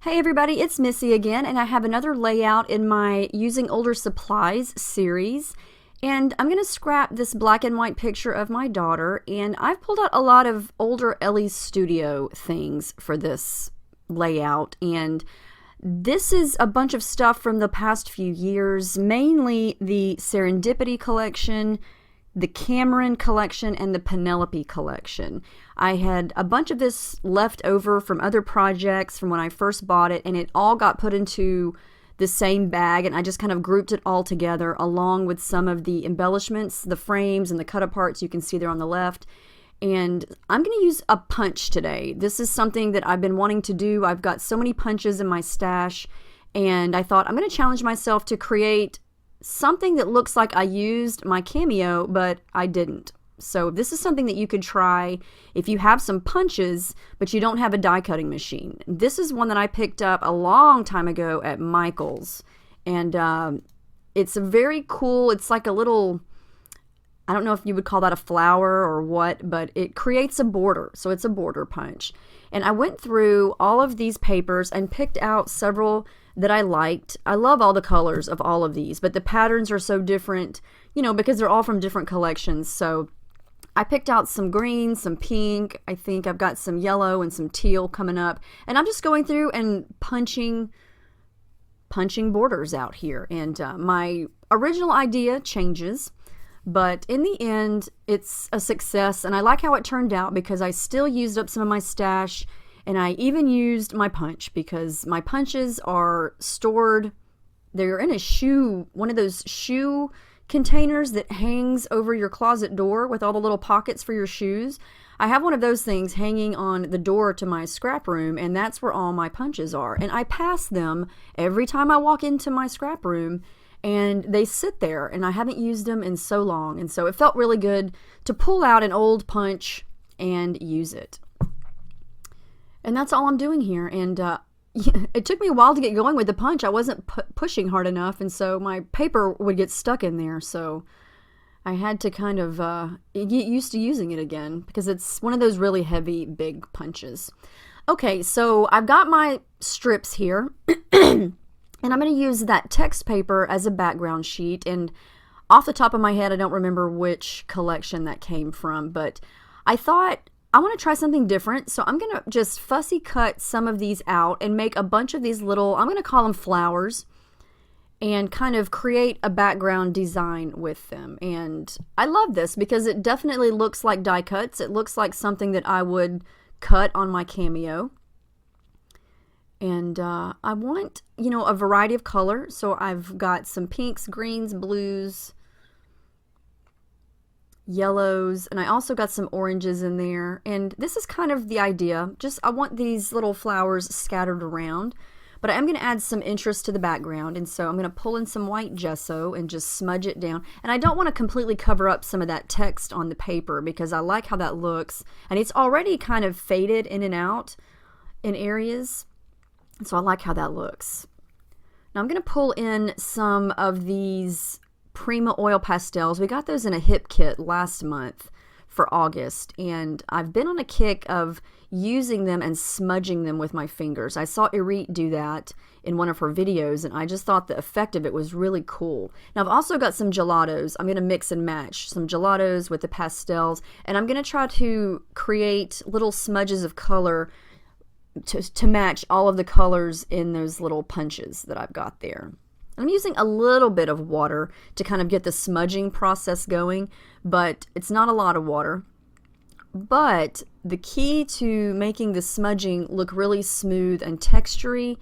Hey everybody, it's Missy again, and I have another layout in my Using Older Supplies series. And I'm going to scrap this black and white picture of my daughter, and I've pulled out a lot of older Ellie's Studio things for this layout. And this is a bunch of stuff from the past few years, mainly the Serendipity collection, the Cameron collection, and the Penelope collection. I had a bunch of this left over from other projects from when I first bought it, and it all got put into the same bag, and I just kind of grouped it all together along with some of the embellishments, the frames, and the cut aparts you can see there on the left. And I'm going to use a punch today. This is something that I've been wanting to do. I've got so many punches in my stash, and I thought I'm going to challenge myself to create something that looks like I used my Cameo, but I didn't. So this is something that you could try if you have some punches, but you don't have a die cutting machine. This is one that I picked up a long time ago at Michael's, and it's a very cool, it's like a little, I don't know if you would call that a flower or what, but it creates a border, so it's a border punch. And I went through all of these papers and picked out several that I liked. I love all the colors of all of these, but the patterns are so different, you know, because they're all from different collections. So I picked out some green, some pink, I think I've got some yellow and some teal coming up, and I'm just going through and punching borders out here. And my original idea changes, but in the end it's a success, and I like how it turned out because I still used up some of my stash, and I even used my punch because my punches are stored, they're in a shoe, one of those shoe containers that hangs over your closet door with all the little pockets for your shoes. I have one of those things hanging on the door to my scrap room, and that's where all my punches are. And I pass them every time I walk into my scrap room, and they sit there, and I haven't used them in so long. And so it felt really good to pull out an old punch and use it. And that's all I'm doing here. And it took me a while to get going with the punch. I wasn't pushing hard enough, and so my paper would get stuck in there. So I had to kind of get used to using it again because it's one of those really heavy, big punches. Okay, so I've got my strips here, and I'm going to use that text paper as a background sheet. And off the top of my head, I don't remember which collection that came from, but I thought I want to try something different, so I'm going to just fussy cut some of these out and make a bunch of these little, I'm going to call them flowers, and kind of create a background design with them. And I love this because it definitely looks like die cuts. It looks like something that I would cut on my Cameo. And I want, you know, a variety of color, so I've got some pinks, greens, blues, yellows, and I also got some oranges in there. And this is kind of the idea. Just I want these little flowers scattered around, but I am going to add some interest to the background, and so I'm going to pull in some white gesso and just smudge it down. And I don't want to completely cover up some of that text on the paper because I like how that looks, and it's already kind of faded in and out in areas, so I like how that looks. Now I'm going to pull in some of these Prima oil pastels. We got those in a hip kit last month for August, and I've been on a kick of using them and smudging them with my fingers. I saw Irite do that in one of her videos, and I just thought the effect of it was really cool. Now I've also got some gelatos. I'm going to mix and match some gelatos with the pastels, and I'm going to try to create little smudges of color to match all of the colors in those little punches that I've got there. I'm using a little bit of water to kind of get the smudging process going, but it's not a lot of water. But the key to making the smudging look really smooth and textury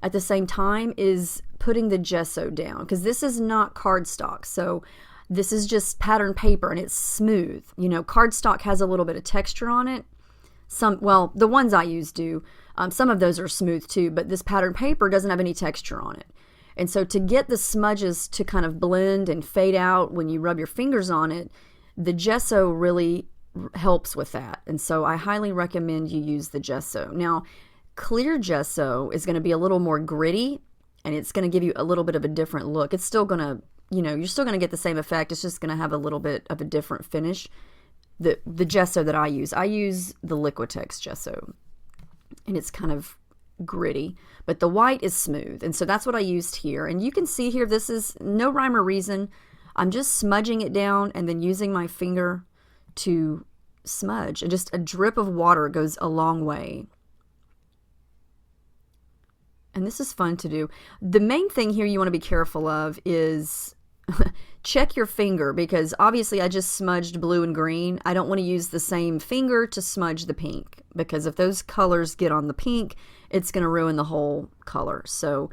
at the same time is putting the gesso down, because this is not cardstock. So this is just pattern paper, and it's smooth. You know, cardstock has a little bit of texture on it. Well, the ones I use do. Some of those are smooth too, but this pattern paper doesn't have any texture on it. And so to get the smudges to kind of blend and fade out when you rub your fingers on it, the gesso really helps with that. And so I highly recommend you use the gesso. Now, clear gesso is going to be a little more gritty, and it's going to give you a little bit of a different look. It's still going to, you know, you're still going to get the same effect. It's just going to have a little bit of a different finish. The gesso that I use the Liquitex gesso, and it's kind of gritty, but the white is smooth. And so that's what I used here. And you can see here, this is no rhyme or reason. I'm just smudging it down and then using my finger to smudge. And just a drip of water goes a long way. And this is fun to do. The main thing here you want to be careful of is check your finger, because obviously I just smudged blue and green. I don't want to use the same finger to smudge the pink, because if those colors get on the pink, it's going to ruin the whole color. So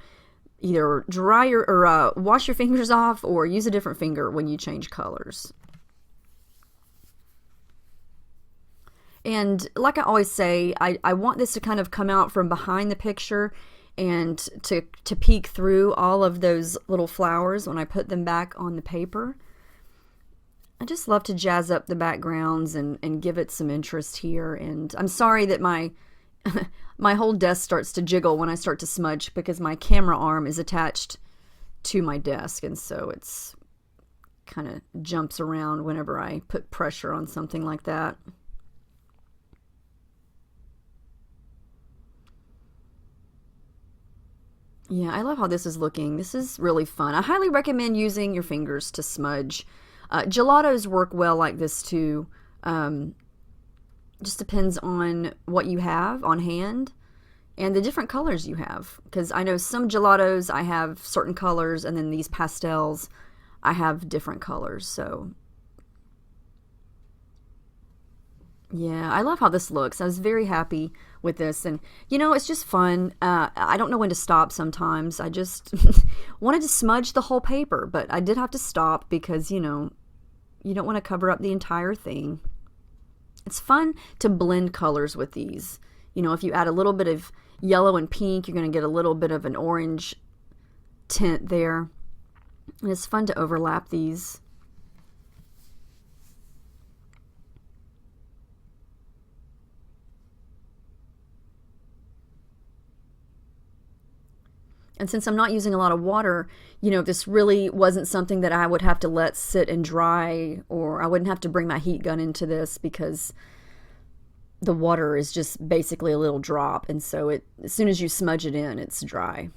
either dry or wash your fingers off, or use a different finger when you change colors. And like I always say, I want this to kind of come out from behind the picture and to peek through all of those little flowers when I put them back on the paper. I just love to jazz up the backgrounds and give it some interest here. And I'm sorry that my my whole desk starts to jiggle when I start to smudge, because my camera arm is attached to my desk, and so it's kind of jumps around whenever I put pressure on something like that. Yeah, I love how this is looking. This is really fun. I highly recommend using your fingers to smudge. Gelatos work well like this too. Just depends on what you have on hand and the different colors you have. Because I know some gelatos I have certain colors, and then these pastels I have different colors. So yeah, I love how this looks. I was very happy with this, and you know, it's just fun. I don't know when to stop sometimes. I just wanted to smudge the whole paper, but I did have to stop because, you know, you don't want to cover up the entire thing. It's fun to blend colors with these. You know, if you add a little bit of yellow and pink, you're going to get a little bit of an orange tint there. And it's fun to overlap these. And since I'm not using a lot of water, you know, this really wasn't something that I would have to let sit and dry, or I wouldn't have to bring my heat gun into this, because the water is just basically a little drop. And so as soon as you smudge it in, it's dry.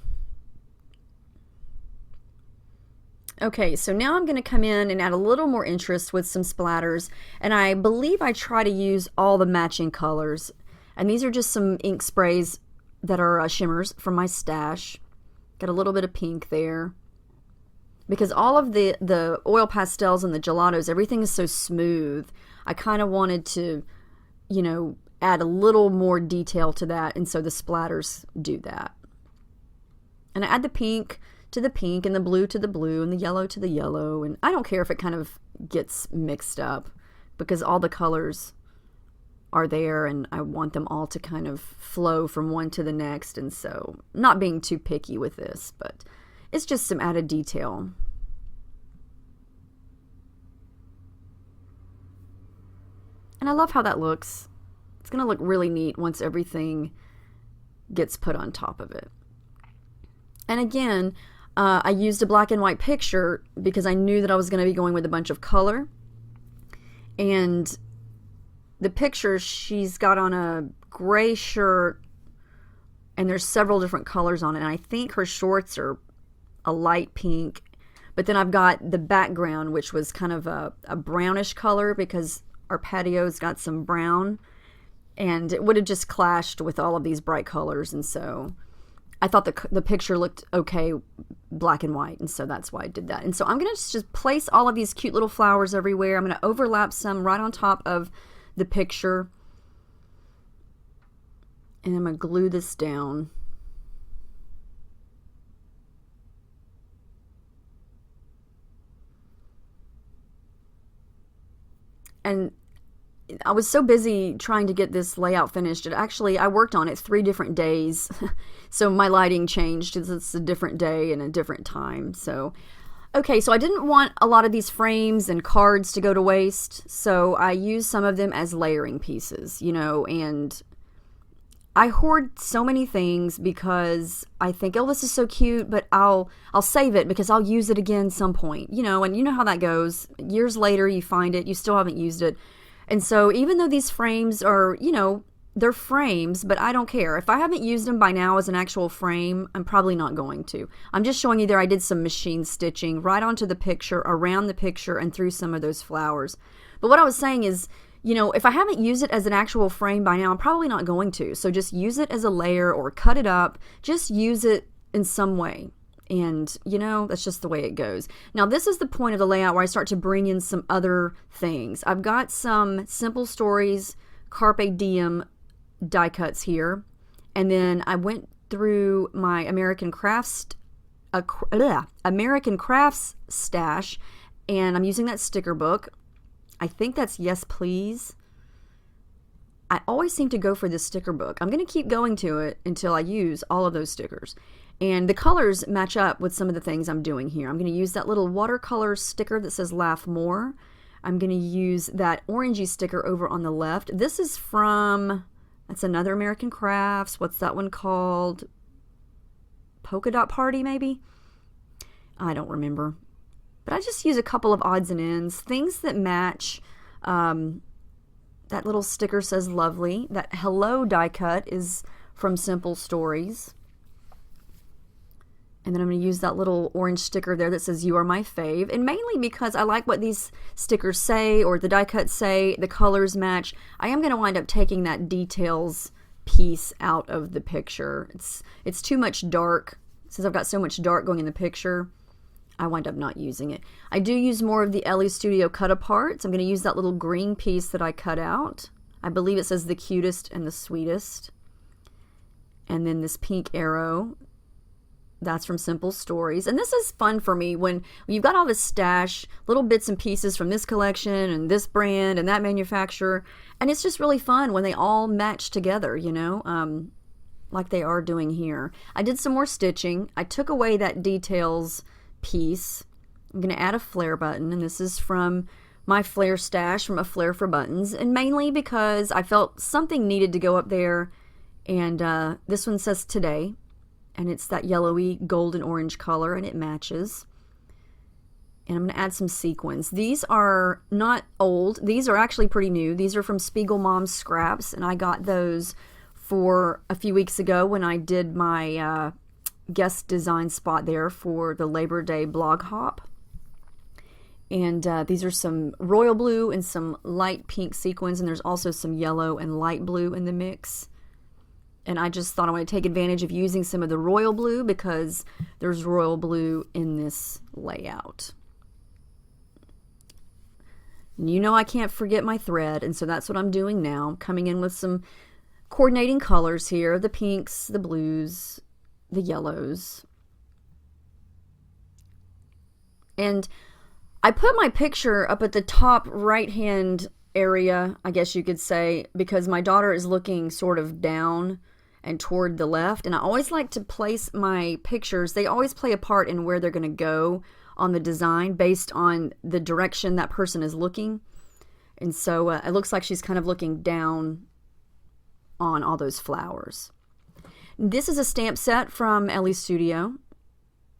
Okay, so now I'm going to come in and add a little more interest with some splatters. And I believe I try to use all the matching colors. And these are just some ink sprays that are shimmers from my stash. Got a little bit of pink there. Because all of the oil pastels and the gelatos, everything is so smooth. I kind of wanted to, you know, add a little more detail to that, and so the splatters do that. And I add the pink to the pink, and the blue to the blue, and the yellow to the yellow, and I don't care if it kind of gets mixed up, because all the colors are there, and I want them all to kind of flow from one to the next. And so not being too picky with this, but it's just some added detail. And I love how that looks. It's going to look really neat once everything gets put on top of it. And again, I used a black and white picture because I knew that I was going to be going with a bunch of color. And the picture, she's got on a gray shirt, and there's several different colors on it. And I think her shorts are a light pink. But then I've got the background, which was kind of a brownish color, because our patio's got some brown. And it would have just clashed with all of these bright colors. And so I thought the picture looked okay black and white, and so that's why I did that. And so I'm going to just place all of these cute little flowers everywhere. I'm going to overlap some right on top of the picture, and I'm going to glue this down. And I was so busy trying to get this layout finished. I worked on it 3 different days. So my lighting changed. It's a different day and a different time. So, okay, so I didn't want a lot of these frames and cards to go to waste. So I used some of them as layering pieces, you know, and I hoard so many things because I think, oh, this is so cute, but I'll save it because I'll use it again some point, you know, and you know how that goes. Years later, you find it, you still haven't used it. And so even though these frames are, you know, they're frames, but I don't care. If I haven't used them by now as an actual frame, I'm probably not going to. I'm just showing you there I did some machine stitching right onto the picture, around the picture, and through some of those flowers. But what I was saying is, you know, if I haven't used it as an actual frame by now, I'm probably not going to. So just use it as a layer or cut it up. Just use it in some way. And, you know, that's just the way it goes. Now, this is the point of the layout where I start to bring in some other things. I've got some Simple Stories Carpe Diem die cuts here. And then I went through my American Crafts stash, and I'm using that sticker book. I think that's Yes Please. I always seem to go for this sticker book. I'm going to keep going to it until I use all of those stickers. And the colors match up with some of the things I'm doing here. I'm going to use that little watercolor sticker that says Laugh More. I'm going to use that orangey sticker over on the left. This is from, that's another American Crafts. What's that one called? Polka Dot Party, maybe? I don't remember. But I just use a couple of odds and ends, things that match. That little sticker says Lovely. That Hello die cut is from Simple Stories. And then I'm going to use that little orange sticker there that says You Are My Fave. And mainly because I like what these stickers say, or the die cuts say, the colors match. I am going to wind up taking that details piece out of the picture. It's too much dark. Since I've got so much dark going in the picture, I wind up not using it. I do use more of the Elle Studio cut aparts. I'm going to use that little green piece that I cut out. I believe it says The Cutest and the Sweetest. And then this pink arrow, that's from Simple Stories. And this is fun for me when you've got all this stash, little bits and pieces from this collection and this brand and that manufacturer. And it's just really fun when they all match together, you know, like they are doing here. I did some more stitching. I took away that details piece. I'm going to add a flare button, and this is from my flare stash from A Flare for Buttons, and mainly because I felt something needed to go up there. And this one says Today, and it's that yellowy golden orange color, and it matches. And I'm going to add some sequins. These are not old. These are actually pretty new. These are from Spiegel Mom's Scraps, and I got those for a few weeks ago when I did my guest design spot there for the Labor Day blog hop. And these are some royal blue and some light pink sequins, and there's also some yellow and light blue in the mix. And I just thought I want to take advantage of using some of the royal blue because there's royal blue in this layout. And you know I can't forget my thread, and so that's what I'm doing now. I'm coming in with some coordinating colors here, the pinks, the blues, the yellows. And I put my picture up at the top right hand area, I guess you could say, because my daughter is looking sort of down and toward the left, and I always like to place my pictures, they always play a part in where they're going to go on the design based on the direction that person is looking. And so it looks like she's kind of looking down on all those flowers. This is a stamp set from Elle Studio,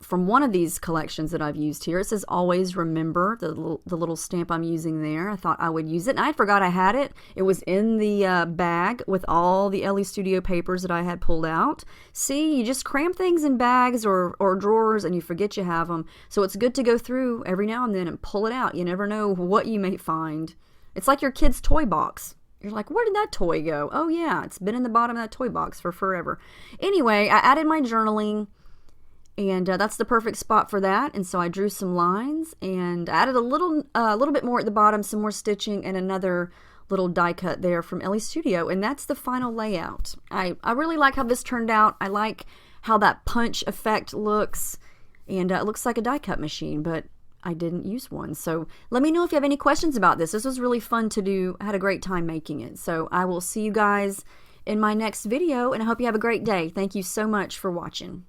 from one of these collections that I've used here. It says Always Remember, the little stamp I'm using there. I thought I would use it, and I forgot I had it. It was in the bag with all the Elle Studio papers that I had pulled out. See, you just cram things in bags or drawers and you forget you have them. So it's good to go through every now and then and pull it out. You never know what you may find. It's like your kid's toy box. You're like, where did that toy go? Oh yeah, it's been in the bottom of that toy box for forever. Anyway, I added my journaling, and that's the perfect spot for that. And so I drew some lines and added a little bit more at the bottom, some more stitching, and another little die cut there from Elle Studio. And that's the final layout. I really like how this turned out. I like how that punch effect looks, and it looks like a die cut machine, but I didn't use one. So let me know if you have any questions about this. This was really fun to do. I had a great time making it. So I will see you guys in my next video, and I hope you have a great day. Thank you so much for watching.